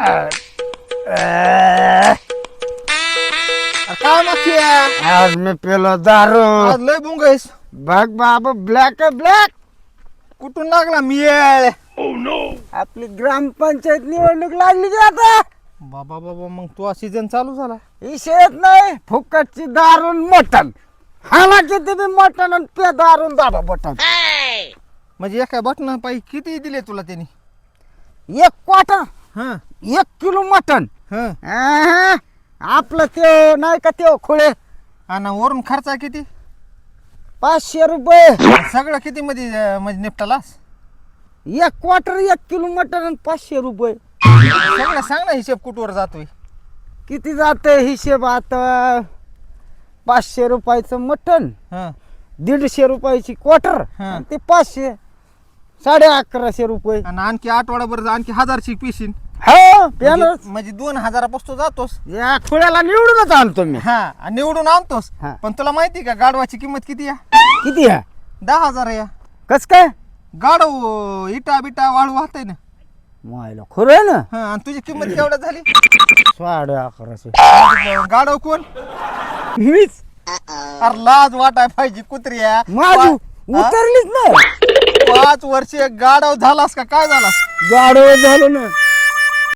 काय नक्की आज मी पेलो दारू. आज लय बुंगस. बघ बाबा ब्लॅक ब्लॅक. कुठून लागला मिळेल. आपली ग्रामपंचायत निवडणूक लागली की आता. बाबा बाबा मग तो सीझन चालू झाला. विषयच नाही. फुकटची दारून मटण. हाला किती बी मटण आणि पे दारून दाबा बटन. म्हणजे एका बटना पायी किती दिले तुला त्यांनी. 1 क्वार्टर हा 1 किलो मटण. हा आपलं ते नाही का ते खुळे आणि वरून खर्च किती. 500 रुपये. सगळं किती मध्ये म्हणजे निपटालास. 1 क्वार्टर 1 किलो मटण आणि 500 रुपये. सगळं सांग ना हिशेब कुठवर जातोय. किती जाते हिशेब आता. 500 रुपयाचं मटण, हा 150 रुपयाची क्वार्टर हा. आणि ते 500 1150 रुपये. आणि आणखी आठवडाभर आणखी 1000ची पिशीन. हो पेनच. म्हणजे 2000पासून जातोस. या खुळ्याला निवडूनच आणतो मी. हा आणि निवडून आणतोस. हा. पण तुला माहिती का गाडवाची किंमत किती आहे. किती आहे 10,000 आहे. कस काय. गाडव इटा बिटा वाळू वाहतय ना. मायला खरं आहे ना. हा आणि तुझी किंमत केवढ्यात झाली. 1150. गाडव कोण. मीच. अरे लाज वाटाय पाहिजे कुत्र्या. माझी उतरलीच नाही. 5 वर्ष गाडव झालास का काय झालास. गाडव झालो ना.